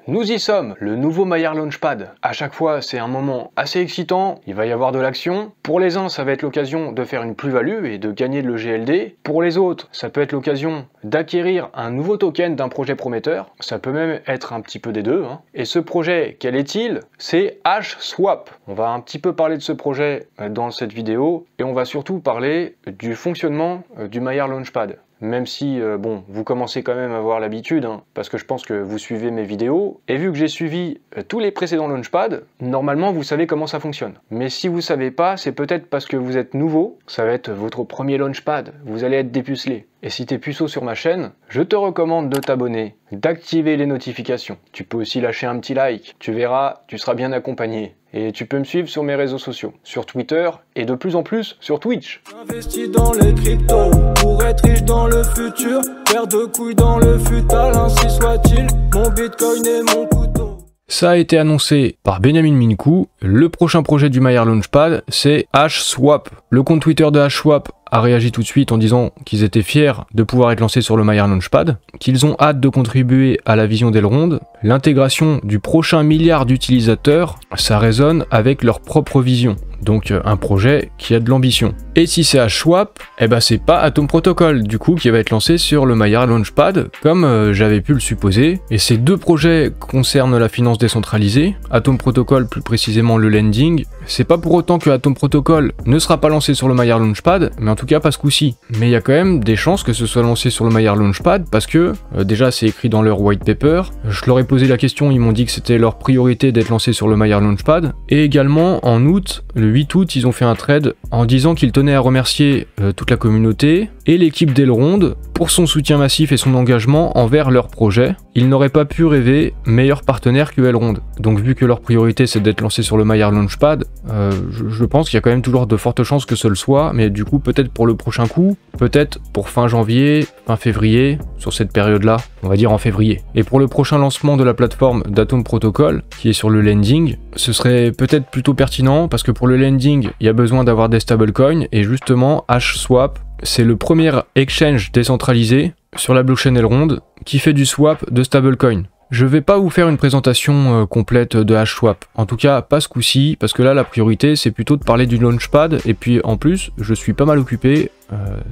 Nous y sommes, le nouveau Maillard Launchpad. À chaque fois, c'est un moment assez excitant, il va y avoir de l'action. Pour les uns, ça va être l'occasion de faire une plus-value et de gagner de l'EGLD. Pour les autres, ça peut être l'occasion d'acquérir un nouveau token d'un projet prometteur. Ça peut même être un petit peu des deux. Et ce projet, quel est-il? C'est HSwap. On va un petit peu parler de ce projet dans cette vidéo et on va surtout parler du fonctionnement du Maillard Launchpad. Même si, bon, vous commencez quand même à avoir l'habitude, parce que je pense que vous suivez mes vidéos, et vu que j'ai suivi tous les précédents Launchpad, normalement vous savez comment ça fonctionne. Mais si vous savez pas, c'est peut-être parce que vous êtes nouveau, ça va être votre premier Launchpad, vous allez être dépucelé. Et si t'es puceau sur ma chaîne, je te recommande de t'abonner, d'activer les notifications. Tu peux aussi lâcher un petit like, tu verras, tu seras bien accompagné. Et tu peux me suivre sur mes réseaux sociaux, sur Twitter et de plus en plus sur Twitch. J'investis dans les cryptos pour être riche dans le futur, faire de couilles dans le futal, ainsi soit-il, mon bitcoin est mon couteau. Ça a été annoncé par Benjamin Minkou, le prochain projet du Maillard Launchpad, c'est HSwap. Le compte Twitter de HSwap a réagi tout de suite en disant qu'ils étaient fiers de pouvoir être lancés sur le Maillard Launchpad, qu'ils ont hâte de contribuer à la vision d'Elrond. L'intégration du prochain milliard d'utilisateurs, ça résonne avec leur propre vision. Donc un projet qui a de l'ambition. Et si c'est HSwap, eh ben c'est pas Atom Protocol du coup qui va être lancé sur le Maillard Launchpad comme j'avais pu le supposer. Et ces deux projets concernent la finance décentralisée, Atom Protocol plus précisément le lending. C'est pas pour autant que Atom Protocol ne sera pas lancé sur le Maillard Launchpad, mais en tout cas pas ce coup-ci. Mais il y a quand même des chances que ce soit lancé sur le Maillard Launchpad parce que déjà c'est écrit dans leur white paper. Je leur ai posé la question, ils m'ont dit que c'était leur priorité d'être lancé sur le Maillard Launchpad. Et également en août, le 8 août, ils ont fait un trade en disant qu'ils tenaient à remercier toute la communauté et l'équipe d'Elrond pour son soutien massif et son engagement envers leur projet. Ils n'auraient pas pu rêver meilleur partenaire que Elrond. Donc vu que leur priorité c'est d'être lancé sur le Maillard Launchpad, je pense qu'il y a quand même toujours de fortes chances que ce le soit, mais du coup peut-être pour le prochain coup, peut-être pour fin janvier, fin février, sur cette période-là, on va dire en février. Et pour le prochain lancement de la plateforme d'Atom Protocol, qui est sur le lending, ce serait peut-être plutôt pertinent parce que pour le lending, il y a besoin d'avoir des stablecoins et justement HSwap, c'est le premier exchange décentralisé sur la blockchain Elrond qui fait du swap de stablecoin. Je vais pas vous faire une présentation complète de HSwap, en tout cas pas ce coup-ci, parce que là la priorité c'est plutôt de parler du Launchpad, et puis en plus je suis pas mal occupé,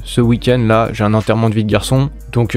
ce week-end là j'ai un enterrement de vie de garçon, donc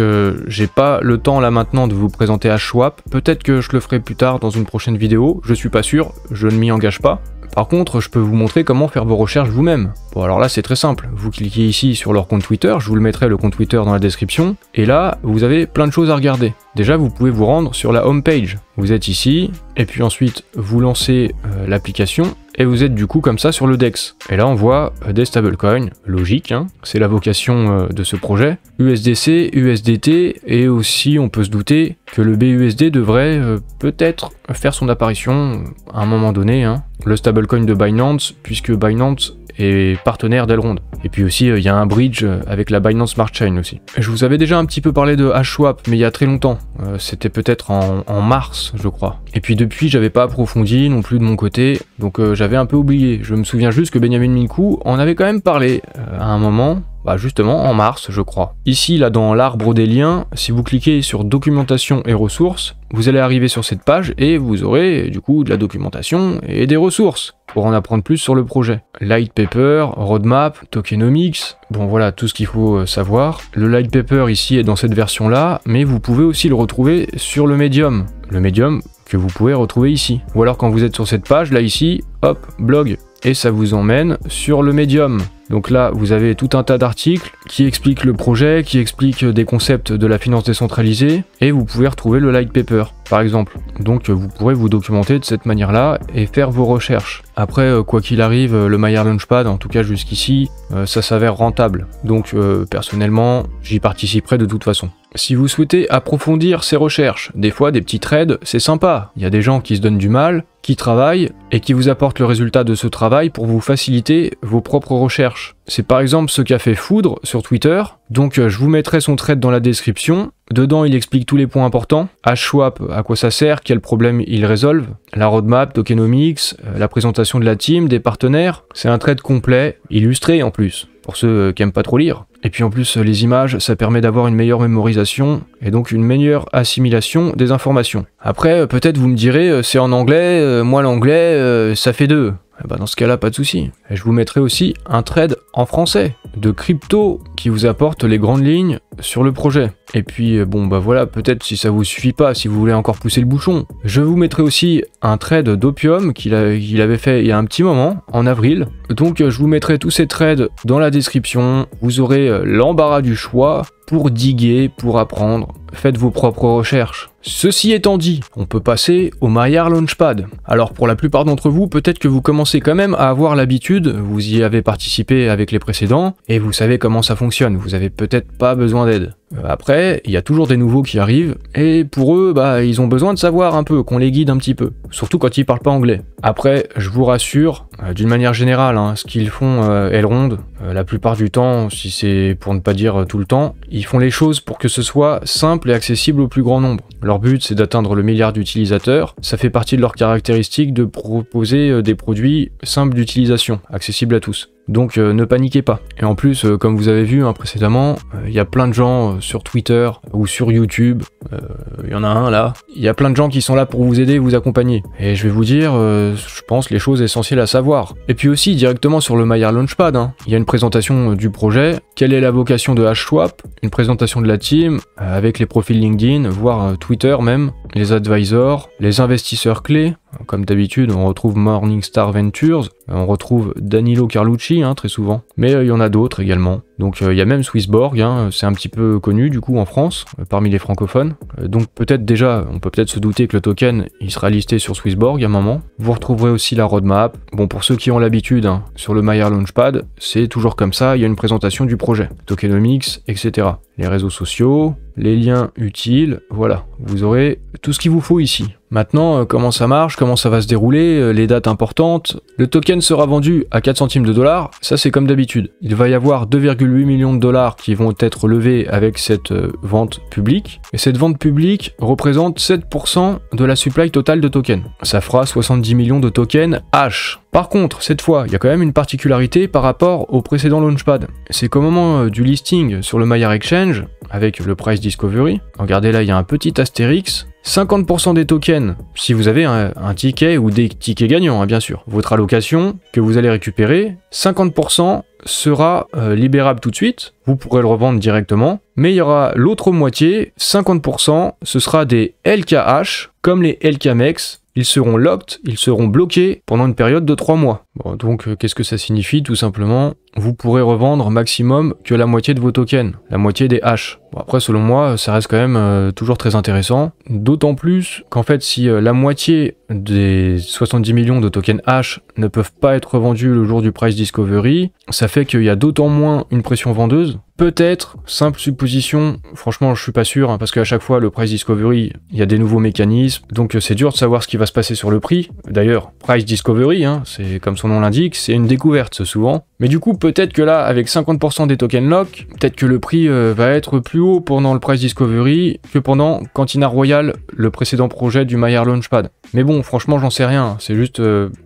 j'ai pas le temps là maintenant de vous présenter HSwap, peut-être que je le ferai plus tard dans une prochaine vidéo, je suis pas sûr, je ne m'y engage pas. Par contre, je peux vous montrer comment faire vos recherches vous-même. Bon alors là c'est très simple, vous cliquez ici sur leur compte Twitter, je vous le mettrai le compte Twitter dans la description, et là vous avez plein de choses à regarder. Déjà vous pouvez vous rendre sur la home page, vous êtes ici, et puis ensuite vous lancez l'application, et vous êtes du coup comme ça sur le DEX. Et là on voit des stablecoins, logique, c'est la vocation de ce projet, USDC, USDT, et aussi on peut se douter que le BUSD devrait peut-être faire son apparition à un moment donné, le stablecoin de Binance, puisque Binance est partenaire d'Elrond. Et puis aussi, il y a un bridge avec la Binance Smart Chain aussi. Je vous avais déjà un petit peu parlé de HSwap, mais il y a très longtemps. C'était peut-être en mars, je crois. Et puis depuis, j'avais pas approfondi non plus de mon côté, donc j'avais un peu oublié. Je me souviens juste que Benjamin Minkou en avait quand même parlé à un moment. Bah justement en mars je crois. Ici là dans l'arbre des liens, si vous cliquez sur documentation et ressources, vous allez arriver sur cette page et vous aurez du coup de la documentation et des ressources pour en apprendre plus sur le projet. Light paper, roadmap, tokenomics, bon voilà tout ce qu'il faut savoir. Le light paper ici est dans cette version là, mais vous pouvez aussi le retrouver sur le Medium. Le Medium que vous pouvez retrouver ici. Ou alors quand vous êtes sur cette page là ici, hop, blog. Et ça vous emmène sur le Medium. Donc là, vous avez tout un tas d'articles qui expliquent le projet, qui expliquent des concepts de la finance décentralisée, et vous pouvez retrouver le light paper, par exemple. Donc vous pourrez vous documenter de cette manière-là et faire vos recherches. Après, quoi qu'il arrive, le Maillard Launchpad, en tout cas jusqu'ici, ça s'avère rentable. Donc personnellement, j'y participerai de toute façon. Si vous souhaitez approfondir ces recherches, des fois des petits trades, c'est sympa. Il y a des gens qui se donnent du mal, qui travaillent et qui vous apportent le résultat de ce travail pour vous faciliter vos propres recherches. recherche. C'est par exemple ce qu'a fait Foudre sur Twitter. Donc je vous mettrai son thread dans la description. Dedans, il explique tous les points importants. HSwap, à quoi ça sert, quels problèmes il résolve, la roadmap, tokenomics, la présentation de la team, des partenaires. C'est un thread complet, illustré en plus, pour ceux qui aiment pas trop lire. Et puis en plus, les images, ça permet d'avoir une meilleure mémorisation et donc une meilleure assimilation des informations. Après, peut-être vous me direz, c'est en anglais, moi l'anglais, ça fait deux. Eh ben dans ce cas-là, pas de souci. Et je vous mettrai aussi un thread en français de crypto qui vous apporte les grandes lignes sur le projet. Et puis bon bah voilà, peut-être si ça vous suffit pas, si vous voulez encore pousser le bouchon, je vous mettrai aussi un thread d'Opium qu'il avait fait il y a un petit moment, en avril. Donc je vous mettrai tous ces threads dans la description. Vous aurez l'embarras du choix pour diguer, pour apprendre. Faites vos propres recherches. Ceci étant dit, on peut passer au Maillard Launchpad. Alors pour la plupart d'entre vous, peut-être que vous commencez quand même à avoir l'habitude, vous y avez participé avec les précédents, et vous savez comment ça fonctionne, vous avez peut-être pas besoin d'aide. Après, il y a toujours des nouveaux qui arrivent, et pour eux, bah, ils ont besoin de savoir un peu, qu'on les guide un petit peu, surtout quand ils parlent pas anglais. Après, je vous rassure, d'une manière générale, ce qu'ils font Elrond, la plupart du temps, si c'est pour ne pas dire tout le temps, ils font les choses pour que ce soit simple et accessible au plus grand nombre. Leur but, c'est d'atteindre le milliard d'utilisateurs, ça fait partie de leurs caractéristiques de proposer des produits simples d'utilisation, accessibles à tous. Donc ne paniquez pas. Et en plus, comme vous avez vu précédemment, il y a plein de gens sur Twitter ou sur YouTube, il y en a un là, il y a plein de gens qui sont là pour vous aider et vous accompagner. Et je vais vous dire, je pense, les choses essentielles à savoir. Et puis aussi, directement sur le Maillard Launchpad, il y a une présentation du projet, quelle est la vocation de HSwap, une présentation de la team, avec les profils LinkedIn, voire Twitter même, les advisors, les investisseurs clés. Comme d'habitude, on retrouve Morningstar Ventures, on retrouve Danilo Carlucci très souvent, mais il y en a d'autres également. Donc il y a même Swissborg, c'est un petit peu connu du coup en France, parmi les francophones. Donc peut-être déjà, on peut peut-être se douter que le token, il sera listé sur Swissborg à un moment. Vous retrouverez aussi la roadmap. Bon, pour ceux qui ont l'habitude, sur le Maillard Launchpad, c'est toujours comme ça, il y a une présentation du projet, tokenomics, etc. Les réseaux sociaux, les liens utiles, voilà, vous aurez tout ce qu'il vous faut ici. Maintenant, comment ça marche, comment ça va se dérouler, les dates importantes. Le token sera vendu à 4 centimes de dollars, ça c'est comme d'habitude. Il va y avoir 2,8 millions de dollars qui vont être levés avec cette vente publique. Et cette vente publique représente 7% de la supply totale de tokens. Ça fera 70 millions de tokens H. Par contre, cette fois, il y a quand même une particularité par rapport au précédent Launchpad. C'est qu'au moment du listing sur le Maillard Exchange, avec le Price Discovery, regardez là, il y a un petit astérix, 50% des tokens, si vous avez un ticket ou des tickets gagnants, bien sûr, votre allocation que vous allez récupérer, 50% sera libérable tout de suite, vous pourrez le revendre directement, mais il y aura l'autre moitié, 50%, ce sera des LKH, comme les LKMEX, ils seront locked, ils seront bloqués pendant une période de 3 mois. Bon, donc qu'est-ce que ça signifie? Tout simplement, vous pourrez revendre maximum que la moitié de vos tokens, la moitié des H. Bon, après, selon moi, ça reste quand même toujours très intéressant, d'autant plus qu'en fait, si la moitié des 70 millions de tokens H ne peuvent pas être vendus le jour du Price Discovery, ça fait qu'il y a d'autant moins une pression vendeuse. Peut-être, simple supposition, franchement je suis pas sûr, parce qu'à chaque fois le Price Discovery, il y a des nouveaux mécanismes, donc c'est dur de savoir ce qui va se passer sur le prix. D'ailleurs, Price Discovery, c'est comme son nom l'indique, c'est une découverte souvent. Mais du coup, peut-être que là, avec 50% des tokens lock, peut-être que le prix va être plus haut pendant le Price Discovery que pendant Cantina Royale, le précédent projet du Maillard Launchpad. Mais bon, franchement j'en sais rien, c'est juste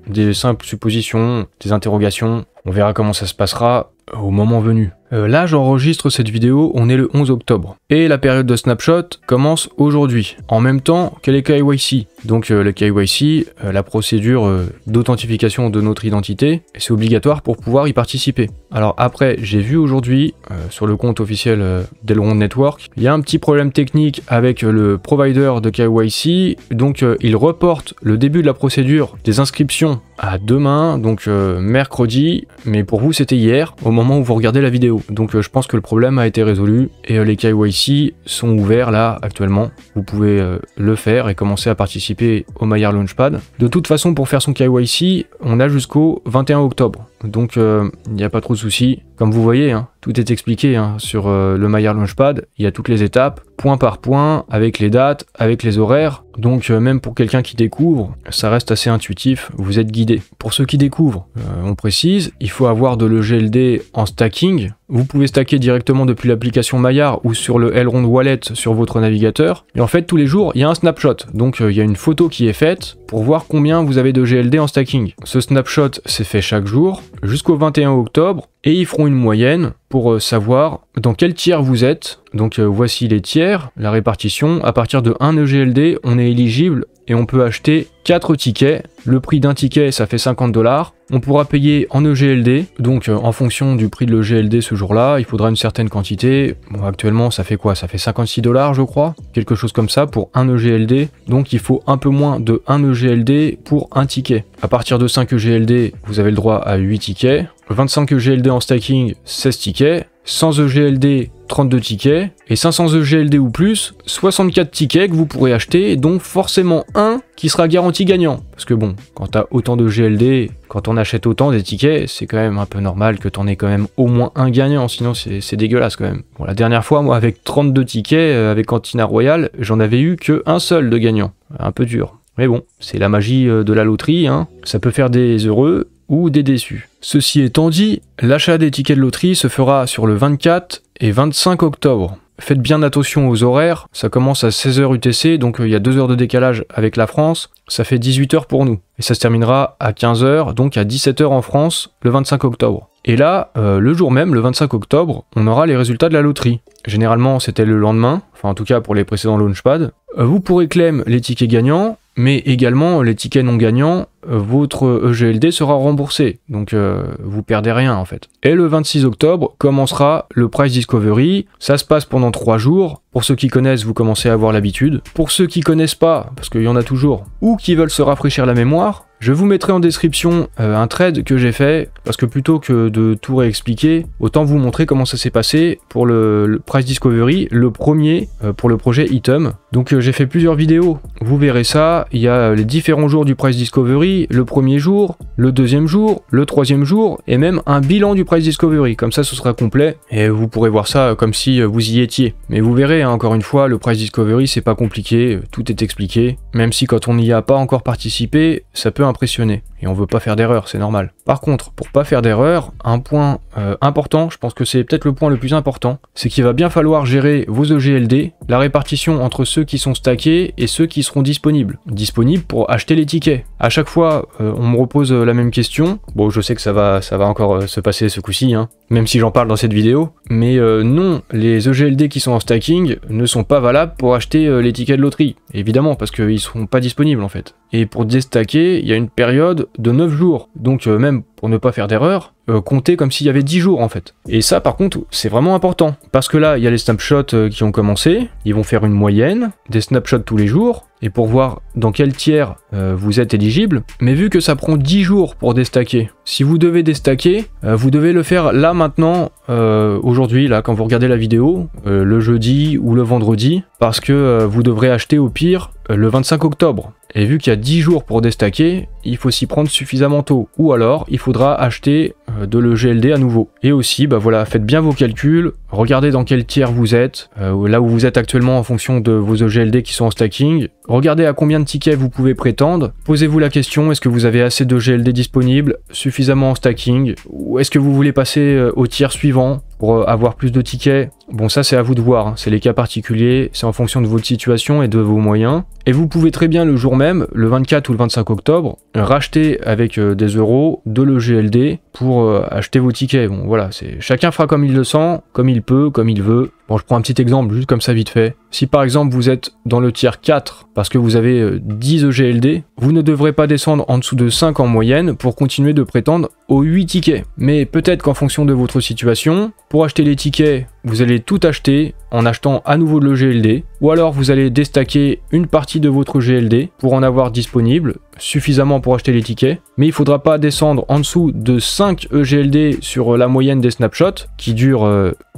des simples suppositions, des interrogations, on verra comment ça se passera au moment venu. Là j'enregistre cette vidéo, on est le 11 octobre. Et la période de snapshot commence aujourd'hui, en même temps que les KYC. Donc le KYC, la procédure d'authentification de notre identité, c'est obligatoire pour pouvoir y participer. Alors après, j'ai vu aujourd'hui, sur le compte officiel d'Elrond Network, il y a un petit problème technique avec le provider de KYC, donc il reporte le début de la procédure des inscriptions à demain, donc mercredi, mais pour vous c'était hier, au moment où vous regardez la vidéo. Donc je pense que le problème a été résolu et les KYC sont ouverts là actuellement. Vous pouvez le faire et commencer à participer au Maillard Launchpad. De toute façon, pour faire son KYC, on a jusqu'au 21 octobre. Donc il n'y a pas trop de soucis. Comme vous voyez, tout est expliqué sur le Maillard Launchpad. Il y a toutes les étapes, point par point, avec les dates, avec les horaires. donc même pour quelqu'un qui découvre, ça reste assez intuitif, vous êtes guidé. Pour ceux qui découvrent, on précise, il faut avoir de l'EGLD en stacking. Vous pouvez stacker directement depuis l'application Maillard ou sur le Elrond Wallet sur votre navigateur. Et en fait, tous les jours, il y a un snapshot. Donc, il y a une photo qui est faite pour voir combien vous avez de GLD en stacking. Ce snapshot, c'est fait chaque jour jusqu'au 21 octobre et ils feront une moyenne pour savoir dans quel tiers vous êtes. Donc, voici les tiers, la répartition. À partir de 1 EGLD, on est éligible et on peut acheter 4 tickets. Le prix d'un ticket, ça fait 50 $. On pourra payer en EGLD, donc en fonction du prix de l'EGLD ce jour-là, il faudra une certaine quantité. Bon, actuellement, ça fait quoi? Ça fait 56 $, je crois, quelque chose comme ça pour 1 EGLD. Donc il faut un peu moins de 1 EGLD pour un ticket. À partir de 5 EGLD, vous avez le droit à 8 tickets. 25 EGLD en stacking, 16 tickets. 100 EGLD, 32 tickets, et 500 EGLD ou plus, 64 tickets que vous pourrez acheter, dont forcément un qui sera garanti gagnant. Parce que bon, quand t'as autant de GLD, quand on achète autant des tickets, c'est quand même un peu normal que t'en aies quand même au moins un gagnant, sinon c'est dégueulasse quand même. Bon, la dernière fois, moi, avec 32 tickets, avec Cantina Royale, j'en avais eu que un seul de gagnant. Un peu dur. Mais bon, c'est la magie de la loterie, hein. Ça peut faire des heureux, ou des déçus. Ceci étant dit, l'achat des tickets de loterie se fera sur le 24 et 25 octobre. Faites bien attention aux horaires, ça commence à 16h UTC, donc il y a 2 heures de décalage avec la France, ça fait 18h pour nous. Et ça se terminera à 15h, donc à 17h en France, le 25 octobre. Et là, le jour même, le 25 octobre, on aura les résultats de la loterie. Généralement, c'était le lendemain, enfin en tout cas pour les précédents Launchpad. Vous pourrez claim les tickets gagnants, mais également les tickets non gagnants, votre EGLD sera remboursé, donc vous perdez rien en fait. Et le 26 octobre commencera le Prize Discovery, ça se passe pendant 3 jours, pour ceux qui connaissent vous commencez à avoir l'habitude, pour ceux qui connaissent pas, parce qu'il y en a toujours, ou qui veulent se rafraîchir la mémoire, je vous mettrai en description un trade que j'ai fait, parce que plutôt que de tout réexpliquer, autant vous montrer comment ça s'est passé pour le Prize Discovery, le premier pour le projet Item. Donc j'ai fait plusieurs vidéos, vous verrez ça, il y a les différents jours du Prize Discovery, le premier jour, le deuxième jour, le troisième jour, et même un bilan du Prize Discovery, comme ça ce sera complet, et vous pourrez voir ça comme si vous y étiez. Mais vous verrez, hein, encore une fois, le Prize Discovery c'est pas compliqué, tout est expliqué, même si quand on n'y a pas encore participé, ça peut impressionner, et on veut pas faire d'erreur, c'est normal. Par contre, pour pas faire d'erreur, un point important, je pense que c'est peut-être le point le plus important, c'est qu'il va bien falloir gérer vos EGLD, la répartition entre ceux qui sont stackés et ceux qui seront disponibles. Disponibles pour acheter les tickets. À chaque fois, on me repose la même question. Bon, je sais que ça va encore se passer ce coup-ci, hein, même si j'en parle dans cette vidéo. Mais non, les EGLD qui sont en stacking ne sont pas valables pour acheter les tickets de loterie. Évidemment, parce qu'ils ne seront pas disponibles en fait. Et pour déstacker, il y a une période de 9 jours. Donc même pour ne pas faire d'erreur, comptez comme s'il y avait 10 jours en fait. Et ça par contre, c'est vraiment important. Parce que là, il y a les snapshots qui ont commencé, ils vont faire une moyenne, des snapshots tous les jours, et pour voir dans quel tiers vous êtes éligible. Mais vu que ça prend 10 jours pour déstacker, si vous devez déstacker, vous devez le faire là maintenant, aujourd'hui, là quand vous regardez la vidéo, le jeudi ou le vendredi, parce que vous devrez acheter au pire le 25 octobre. Et vu qu'il y a 10 jours pour déstacker, il faut s'y prendre suffisamment tôt. Ou alors, il faudra acheter de l'EGLD à nouveau. Et aussi, bah voilà, faites bien vos calculs, regardez dans quel tiers vous êtes, là où vous êtes actuellement en fonction de vos EGLD qui sont en stacking. Regardez à combien de tickets vous pouvez prétendre. Posez-vous la question, est-ce que vous avez assez d'EGLD disponibles, suffisamment en stacking, ou est-ce que vous voulez passer au tiers suivant pour avoir plus de tickets? Bon, ça c'est à vous de voir, hein. C'est les cas particuliers, c'est en fonction de votre situation et de vos moyens. Et vous pouvez très bien le jour même, le 24 ou le 25 octobre, racheter avec des euros de l'EGLD pour acheter vos tickets. Bon voilà, chacun fera comme il le sent, comme il peut, comme il veut. Bon, je prends un petit exemple, juste comme ça vite fait. Si par exemple vous êtes dans le tiers 4 parce que vous avez 10 EGLD, vous ne devrez pas descendre en dessous de 5 en moyenne pour continuer de prétendre aux 8 tickets. Mais peut-être qu'en fonction de votre situation, pour acheter les tickets, vous allez tout acheter en achetant à nouveau de l'EGLD, ou alors vous allez déstacker une partie de votre EGLD pour en avoir disponible, suffisamment pour acheter les tickets, mais il ne faudra pas descendre en dessous de 5 EGLD sur la moyenne des snapshots, qui dure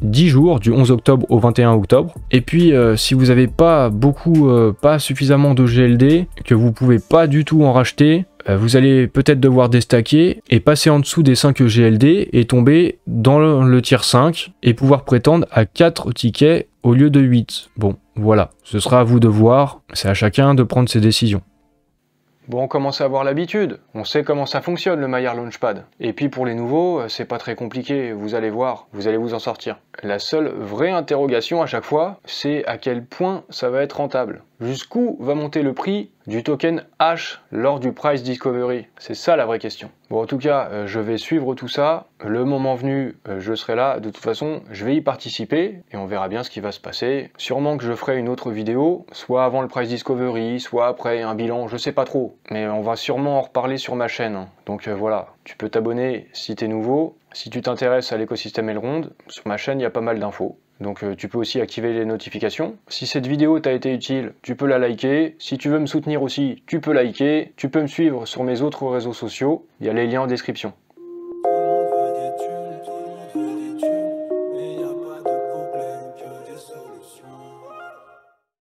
10 jours, du 11 octobre au 21 octobre. Et puis, si vous n'avez pas pas suffisamment d'EGLD, que vous ne pouvez pas du tout en racheter, vous allez peut-être devoir déstacker et passer en dessous des 5 EGLD et tomber dans le tiers 5 et pouvoir prétendre à 4 tickets au lieu de 8. Bon, voilà, ce sera à vous de voir, c'est à chacun de prendre ses décisions. Bon, on commence à avoir l'habitude, on sait comment ça fonctionne le Maillard Launchpad. Et puis pour les nouveaux, c'est pas très compliqué, vous allez voir, vous allez vous en sortir. La seule vraie interrogation à chaque fois, c'est à quel point ça va être rentable. Jusqu'où va monter le prix du token H lors du Price Discovery? C'est ça la vraie question. Bon, en tout cas, je vais suivre tout ça. Le moment venu, je serai là. De toute façon, je vais y participer et on verra bien ce qui va se passer. Sûrement que je ferai une autre vidéo, soit avant le Price Discovery, soit après un bilan, je sais pas trop. Mais on va sûrement en reparler sur ma chaîne. Donc voilà, tu peux t'abonner si t'es nouveau. Si tu t'intéresses à l'écosystème Elrond, sur ma chaîne, il y a pas mal d'infos. Donc tu peux aussi activer les notifications. Si cette vidéo t'a été utile, tu peux la liker. Si tu veux me soutenir aussi, tu peux liker. Tu peux me suivre sur mes autres réseaux sociaux. Il y a les liens en description.